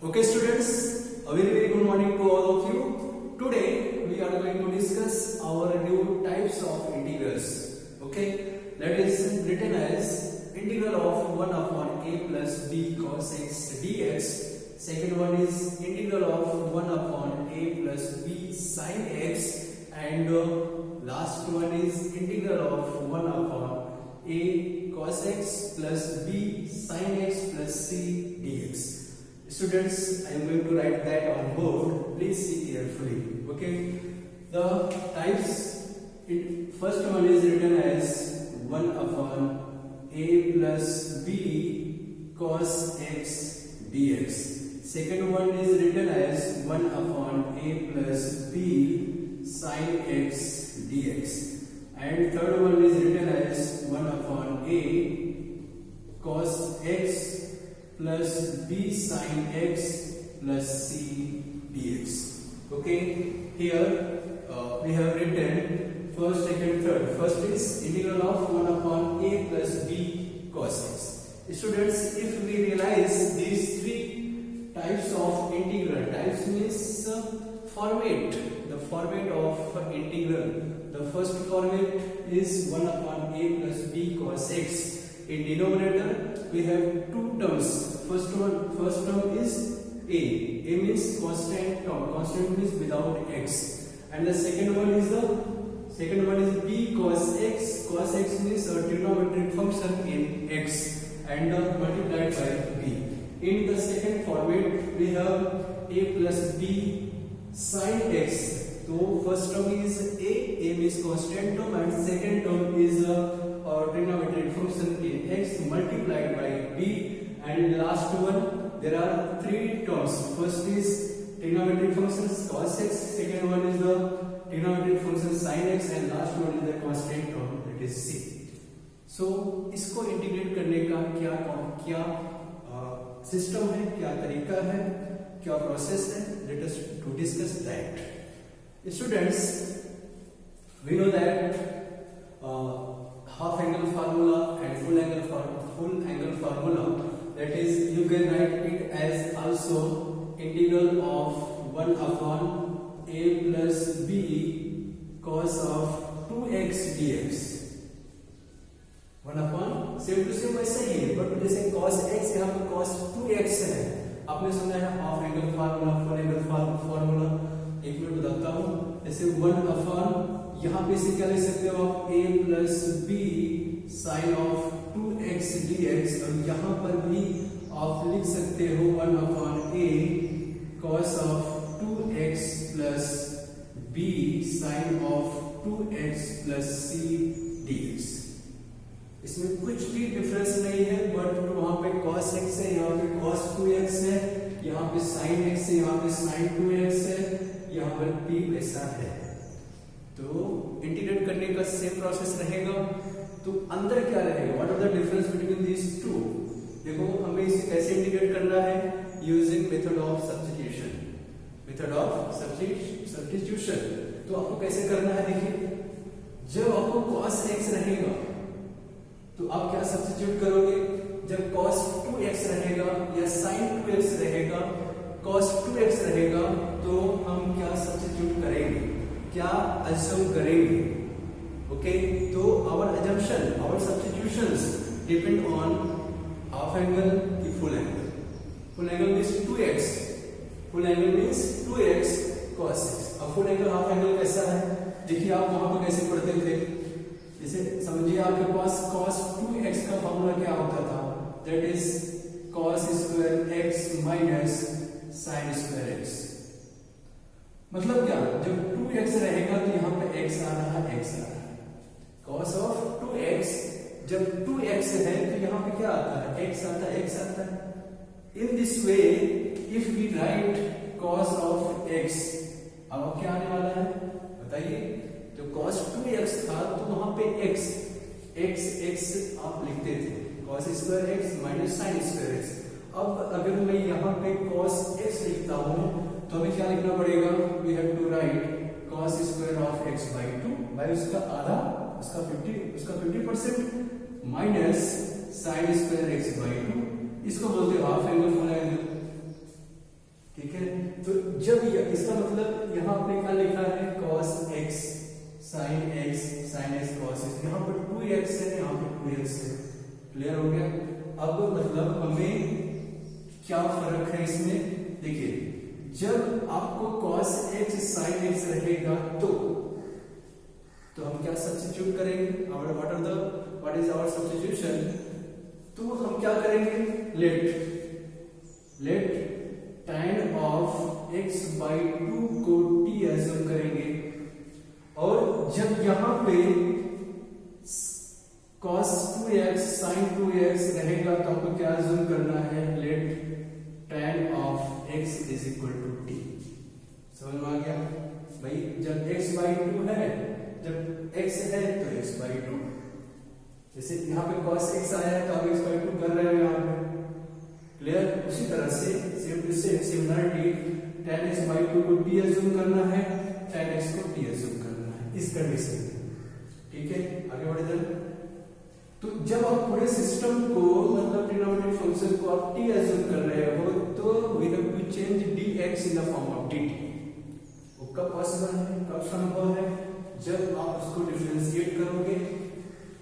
Okay students, a very good morning to all of you. Today we are going to discuss our new types of integrals. Okay, that is written as integral of 1 upon a plus b cos x dx. Second one is integral of 1 upon a plus b sin x, and last one is integral of 1 upon a cos x plus b sin x plus c dx. Students, I am going to write that on board. Please see carefully. Okay, the types. First one is written as 1 upon a plus b cos x dx. Second one is written as 1 upon a plus b sin x dx. And third one is written as 1 upon a cos x plus b sin x plus c dx. Okay, here we have written first, second, third. First is integral of 1 upon a plus b cos x. Students, if we realize these three types of integral, types means format, the format of integral. The first format is 1 upon a plus b cos x. In denominator we have two terms. First term is a. A means constant term. Constant means without x. And the second one is b cos x. Cos x means a trigonometric function in x and multiplied by b. In the second format we have a plus b sin x. So first term is a means constant term, and second term is trigonometric function in x multiplied by b. And last one, there are three terms. First is trigonometric functions cos x, second one is the trigonometric function sin x, and last one is the constant term, that is c. So इसको integrate करने का क्या system है, क्या तरीका है, क्या process है, let us to discuss that. Students, we know that half angle formula and full angle formula, that is you can write it as also integral of 1 upon a plus b cos of 2x dx. 1 upon same to same वैसे ही है, but जैसे cos x यहाँ पे cos 2x है. आपने सुना है half angle formula, full angle formula. एक मिनट बताता हूँ. जैसे 1 अपॉन यहाँ पे से क्या लिख सकते हो आप, a plus B sine of 2x dx, और यहाँ पर भी आप लिख सकते हो 1 upon a cos of 2x plus b sine of 2x plus c dx. इसमें कुछ भी डिफरेंस नहीं है, बट वहां पे cos x है, यहाँ पे cos 2x है, यहाँ पे sin x है, यहाँ पे sin 2x है, यहाँ पर p ऐसा है. तो इंटीग्रेट करने का सेम प्रोसेस रहेगा. तो अंदर क्या रहेगा, what are the difference between these two? देखो हमें इसे कैसे इंटीग्रेट करना है, using method of substitution. Method of substitution. तो आपको कैसे करना है, देखिए जब आपको cos x रहेगा तो आप क्या सब्स्टिट्यूट करोगे. जब cos 2x रहेगा या sin 2x रहेगा, cos 2x रहेगा, तो हम क्या सब्स्टिट्यूट करेंगे, क्या अज्यूम करेंगे. ओके, तो our assumption, our substitutions depend on half angle की full angle. Full angle means 2x, full angle means 2x cos x. अब फुल एंगल हाफ एंगल कैसा है, देखिए आप वहां पर कैसे पढ़ते थे. जैसे समझिए आपके पास cos 2x का फॉर्मूला क्या होता था, that is cos square x minus sin square x. मतलब क्या, जब 2x रहेगा तो यहाँ पे x आ रहा है, cos ऑफ 2x. जब 2x है तो यहाँ पे क्या आता है, x आता है. In this way if we write cos of x, अब क्या आने वाला है बताइए. तो cos 2x था तो वहां पे x आप लिखते थे, cos square x minus sin square x. अब अगर मैं यहाँ पे cos x लिखता हूँ तो हमें क्या लिखना पड़ेगा, we have to write cos square of x by 2 by उसका आधा, उसका 50% minus sin square x by 2. इसको बोलते हो हाफ एंगल फुल एंगल. क्या फर्क है इसमें? देखिए, जब आपको cos x sin x रहेगा तो हम क्या सब्स्टिट्यूट करेंगे? What is our substitution? तो हम क्या करेंगे? Let tan of x by 2 को t एज्यूम करेंगे, और जब यहां पे cos 2x sin 2x रहेगा तो आपको क्या एज्यूम करना है? Let tan of x is equal to t। समझ में आ गया भाई? जब x by 2 है, जब x है तो x by 2, जैसे यहाँ पे cos x आया है तो आप x by 2 कर रहे हो यहाँ पे। क्लियर? उसी तरह से सिमिलरिटी tan x by 2 को t एज्यूम करना है, tan x को t एज्यूम करना है इस कंडीशन में। ठीक है, आगे बढ़े चल। तो जब आप पूरे सिस्टम को, मतलब ट्रिग्नोमेट्रिक फंक्शन को आप t एज्यूम कर रहे हो, तो we have to change dx in the form of dt। वो कब पॉसिबल है, कब संभव है? जब आप उसको डिफरेंशिएट करोगे,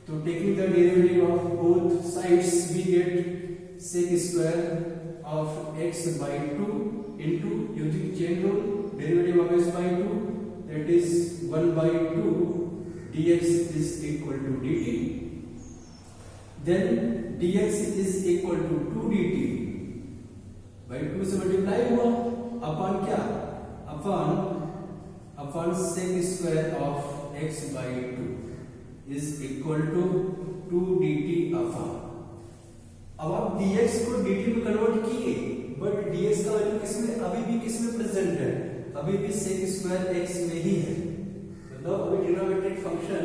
तो taking the derivative of both sides we get sec square of x by 2 into using chain rule, derivative of x by 2, that is 1 by 2 dx is equal to dt, then dx is equal to 2 dt by 2 से multiply हुआ upon क्या? Upon sec square of x by 2 is equal to 2 dt upon. अब आप dx को dt में convert किए, but dx का value किसमें, अभी भी किसमें प्रेजेंट है? अभी भी sec स्क्वायर x में ही है। मतलब अभी ट्रिग्नोमेट्रिक फंक्शन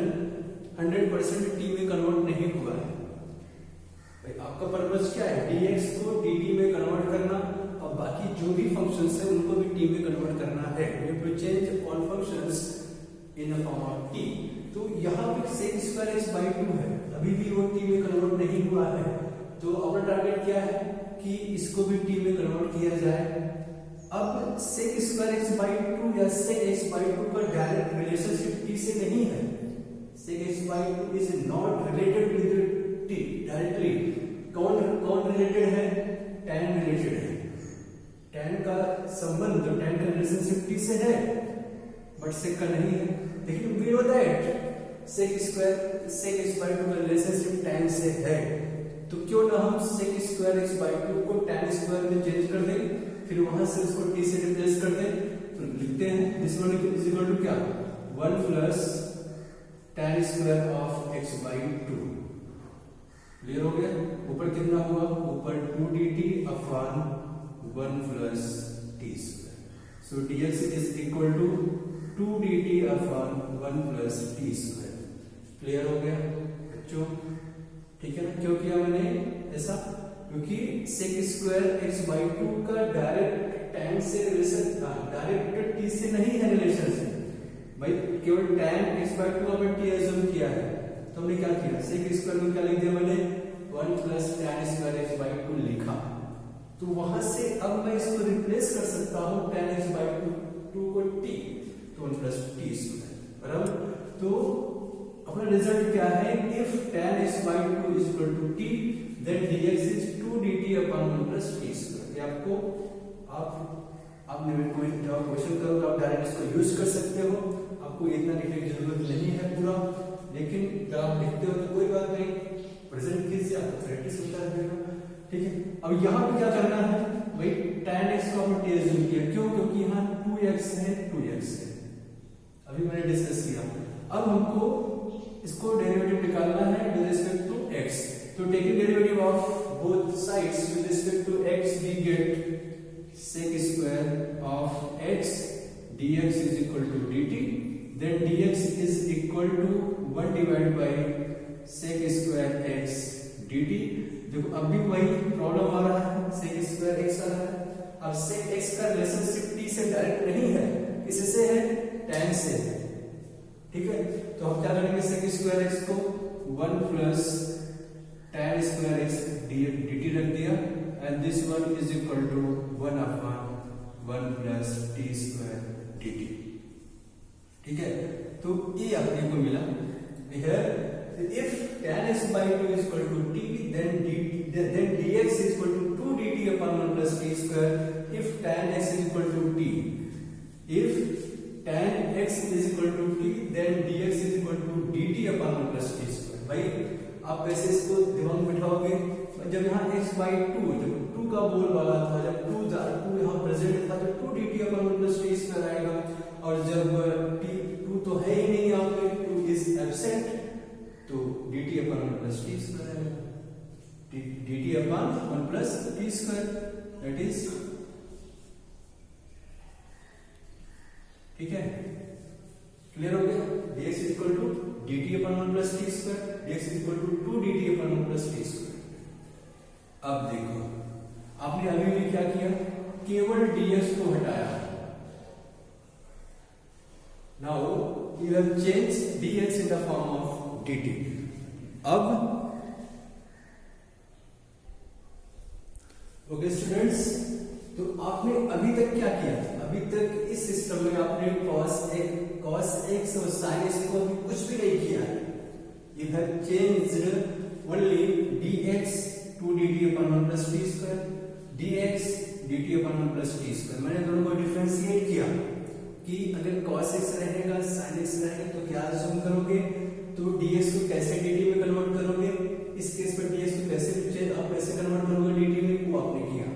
100% t में कन्वर्ट नहीं हुआ है। भाई आपका पर्पस क्या है? dx को dt में कन्वर्ट करना, और बाकी जो भी फंक्शंस है उनको भी t में कन्वर्ट करना है। We have to change all functions in the form of t। तो यहाँ पे sec स्क्वायर x by 2 है, अभी भी वो t में कन्वर्ट नहीं हुआ है। तो अपना टारगेट क्या है कि इसको भी t में कन्वर्ट किया जाए। अब sec स्क्वायर x by 2 या sec x by 2 का डायरेक्ट रिलेशनशिप t से नहीं है। sec x by 2 is not related with t directly. कौन रिलेटेड है? tan रिलेटेड है। tan का संबंध, tan का रिलेशनशिप t से है, बट sec का नहीं है। लेकिन we know that sec x by 2 का रिलेशनशिप tan से है, तो क्यों ना हम sec स्क्वायर x by 2 को tan स्क्वायर में चेंज कर दें, फिर वहां से उसको t से रिप्लेस कर दें। तो लिखते हैं this one is equal to क्या? 1 plus tan square of x by 2। Clear हो गया? ऊपर कितना हुआ? ऊपर 2 dt upon 1 plus t square. So dx is equal to 2 dt upon 1 plus t square. Clear हो गया बच्चों? ठीक है ना? क्यों किया मैंने ऐसा? क्योंकि sec स्क्वायर x by 2 का डायरेक्ट tan से रिलेशन, डायरेक्ट t से नहीं है रिलेशनशिप। भाई केवल tan x by 2 का t एज्यूम किया है, तो हमने क्या किया? sec स्क्वायर में क्या लिख दिया मैंने? 1 plus tan square x by 2 लिखा। तो वहां से अब मैं इसको रिप्लेस कर सकता हूं tan x by 2 को t, तो 1 प्लस t स्क्वायर बराबर। तो अपना रिजल्ट क्या है? If tan x by 2 is equal to t, then dx is 2 dt upon 1 plus t square। ये आपको आपने कोई जब क्वेश्चन करो तो आप डायरेक्ट इसको यूज कर सकते हो। आपको इतना लिखने की जरूरत नहीं है पूरा, लेकिन जब आप लिखते हो तो कोई बात नहीं, प्रेजेंट कीजिए, आपको प्रैक्टिस होता रहेगा। ठीक है, अब यहाँ पे क्या करना है? भाई tan x को हमने t एज्यूम किया, क्यों? क्योंकि यहाँ 2x है, 2x है, अभी मैंने डिस्कस किया। अब हमको इसको डेरिवेटिव निकालना है विद रिस्पेक्ट टू x। तो taking derivative of both sides with respect to x, we get sec square of x dx is equal to dt, then dx is equal to 1 divided by sec square x dt। देखो अब भी वही problem आ रहा है, sec square x आ रहा है। अब sec x का रिलेशनशिप t से डायरेक्ट नहीं है, किससे है? tan से है। ठीक है, तो हम क्या करेंगे? sec स्क्वायर x को 1 plus tan square x dt रख दिया, and this one is equal to 1 upon 1 plus t square dt। ठीक है, तो ये अपने को मिला। If tan x by 2 is equal to t, then dx is equal to 2 dt upon 1 plus if tan x is equal to t then dx is equal to dt upon 1 plus t square। भाई आप कैसे इसको दिमाग में बिठाओगे? जब यहाँ x by 2 जब 2 का बोल वाला था, जब 2 यहाँ प्रेजेंट था, तो 2 dt upon 1 plus t square आएगा। और जब t 2 तो है ही नहीं यहाँ पे, 2 is absent, तो dt upon 1 plus t square आएगा। dt upon 1 plus t square, that is, ठीक है, क्लियर हो गया? dx is equal to dt upon 1 plus t square, dx is equal to 2 dt upon 1 plus t square। अब देखो, आपने अभी भी क्या किया? केवल dx को हटाया। Now you have changed dx in the form of dt। अब ओके स्टूडेंट्स, तो आपने अभी तक क्या किया? अभी तक इस सिस्टम में आपने cos x और sin x को अभी कुछ भी नहीं किया है। You have changed only dx to dt upon 1 plus t square, dx dt upon 1 plus t square। मैंने दोनों को डिफरेंशिएट किया कि अगर cos x रहेगा sin x रहेगा तो क्या assume करोगे, तो dx को कैसे dt में कन्वर्ट करोगे, इस केस में dx को कैसे आप कैसे कन्वर्ट करोगे dt में, वो आपने किया।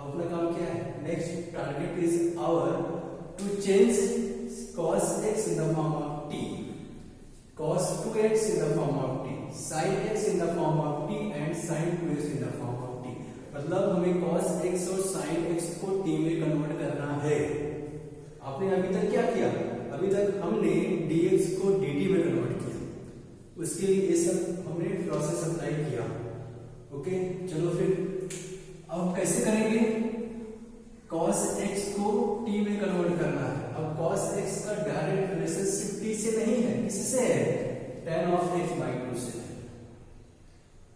अपना काम क्या है? Next target is our to change cos x in the form of t, cos 2x in the form of t, sin x in the form of t and sin 2x in the form of t। मतलब हमें cos x और sin x को t में convert करना है। आपने अभी तक क्या किया? अभी तक हमने dx को dt में कन्वर्ट किया, उसके लिए ये सब हमने प्रोसेस अप्लाई किया। ओके, चलो फिर अब कैसे करेंगे? cos x को t में कन्वर्ट करना है। अब cos x का डायरेक्ट रिलेशनशिप t से नहीं है, किससे है? tan of x by 2 से है।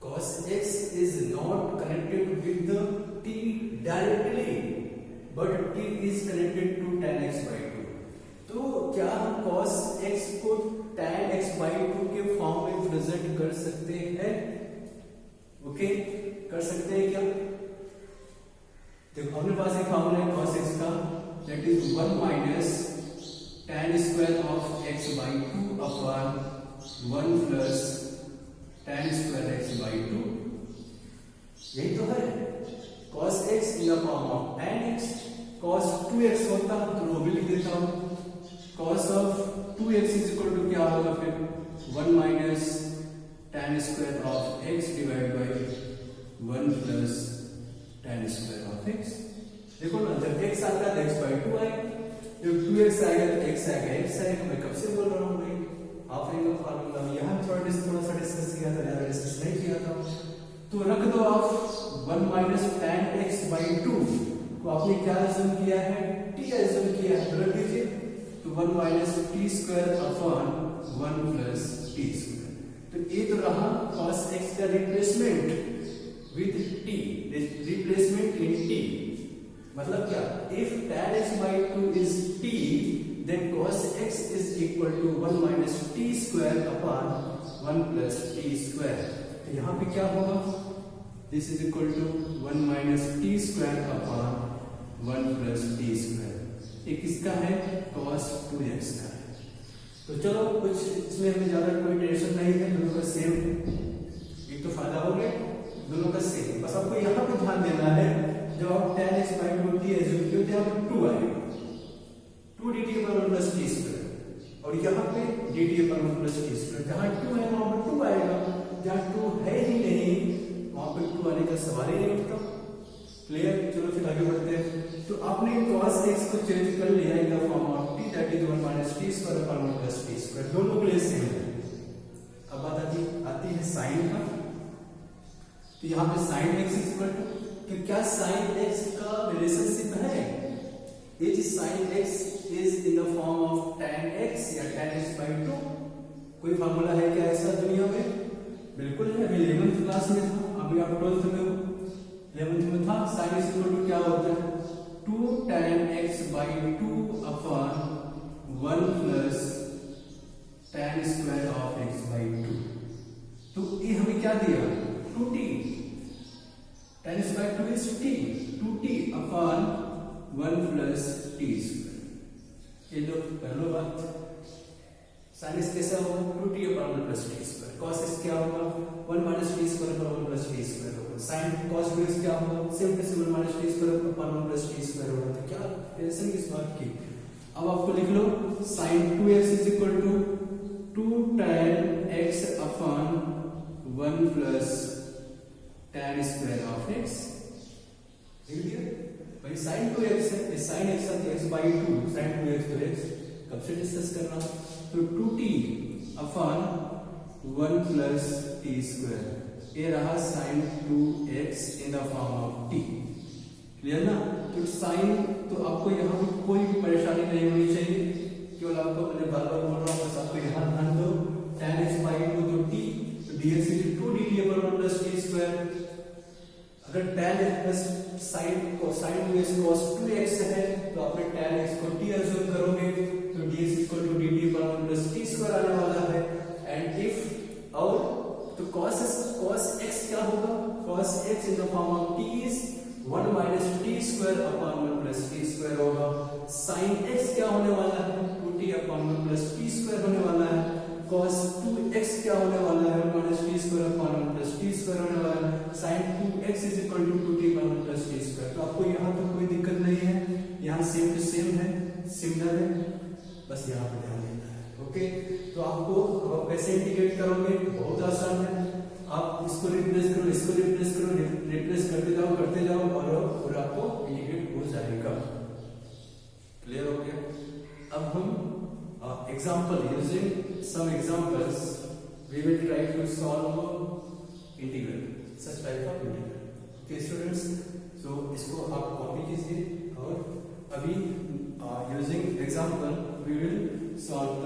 cos x is not connected with the t directly, but t is connected to tan x by 2। तो क्या हम cos x को tan x by 2 के फॉर्म में प्रेजेंट कर सकते हैं? ओके, कर सकते हैं क्या? देखो अपने पास एक फॉर्मूला है cos x का, that is 1 minus tan square of x by 2 upon 1 plus tan square x by 2। यही तो है cos x in the form of tan x। cos 2x होता तो वो भी लिख देता हूं। cos of 2x is equal to क्या होगा फिर? 1 minus tan square of x divided by 1 plus tan square of x। देखो ना, जब x आता है तो x by 2 आएगा, जब 2x आएगा तो x आएगा, x आएगा। मैं कब से बोल रहा हूँ भाई, हाफ एंगल फार्मूला यहाँ थोड़ा सा डिस्कस किया था, ज्यादा डिस्कस नहीं किया था। तो रख दो आप 1 minus tan x by 2 को आपने क्या अज्यूम किया है? t अज्यूम किया है, तो रख दीजिए। तो 1 minus t square upon 1 plus t square। तो ये तो रहा cos x का replacement with t, replacement in t। मतलब क्या? if tan x by 2 is t, then cos x is equal to 1 minus t square upon 1 plus t square। तो यहाँ पे क्या होगा? this is equal to 1 minus t square upon 1 plus t square। ये किसका है? cos 2x का है। तो चलो कुछ इसमें हमें ज्यादा कोई टेंशन नहीं है, दोनों का सेम, एक तो फायदा हो गया, दोनों का सेम। बस आपको यहाँ पे ध्यान देना है, जब आप tan x by 2 t assume किए तो यहाँ पे 2 आएगा, 2 dt upon 1 plus t square, और यहाँ पे dt upon 1 plus t square। जहाँ 2 है वहां पर 2 आएगा, जहाँ 2 है ही नहीं वहां पे 2 आने का सवाल ही नहीं उठता। क्लियर? चलो फिर आगे बढ़ते हैं। तो आपने cos x को चेंज कर लिया इन the form of t, that is 1 minus t square upon 1 plus t square, दोनों के लिए सेम है। अब बात आती है साइन का। तो यहाँ पे sin x is equal to, तो क्या sin x का रिलेशनशिप है? ये जी sin x is in the form of tan x या tan x by 2। कोई फार्मूला है क्या ऐसा दुनिया में? बिल्कुल है, अभी 11th क्लास में था, अभी आप 12th में हो, 11th में था। sin x इक्वल टू क्या होता है? 2 tan x by 2 upon 1 plus tan square of x by 2। तो ये हमें क्या दिया? 2t, tan x by 2 is t, 2t upon 1 plus t square। ये लो कर लो बात। sin x कैसा होगा 2t upon 1 plus t square. cos x क्या होगा 1 minus t square upon 1 plus t square होगा। sin cos 2x क्या होगा same to same 1 minus t square upon 1 plus t square होगा। तो क्या टेंशन किस बात की। अब आपको लिख लो sin 2x is equal to 2 tan x upon 1 plus tan square of x। लिख दिया भाई sin 2x है, sin x है x by 2 sin 2x तो x कब से डिस्कस कर रहा हूं। तो 2t upon 1 plus t square ये रहा sin 2x in the form of t। Clear ना। तो sin तो आपको यहाँ पे कोई भी परेशानी नहीं होनी चाहिए, केवल आपको मैंने बार बार बोल रहा हूँ बस आपको यहाँ ध्यान दो tan x by 2 तो t तो dx is 2 dt upon 1 plus t square. अगर tan x plus sin 2x cos 2x है तो आपने tan x को t अज्यूम करोगे तो dx equal to dt upon 1 plus t square आने वाला है। एंड इफ और तो cos x क्या होगा cos x in the form of t is 1 minus t square upon 1 plus t square होगा। sin x क्या होने वाला है 2t upon 1 plus t square होने वाला है। cos 2x क्या होने वाला है 1 minus t square upon 1 plus t square होने वाला है। sin 2x is equal to 2t upon 1 plus t square. तो आपको यहाँ तो कोई दिक्कत नहीं है, यहाँ सेम टू सेम है, सिमिलर है, बस यहाँ पर ध्यान देना है। ओके तो आपको अब कैसे इंटीग्रेट करोगे बहुत आसान है। आप इसको रिप्लेस करो इसको रिप्लेस करो रिप्लेस करते जाओ और आपको इंटीग्रेट हो जाएगा। क्लियर हो गया। अब हम example using some examples we will try to solve integral such type of integral. Okay students so इसको आप कॉपी कीजिए और अभी using example we will solve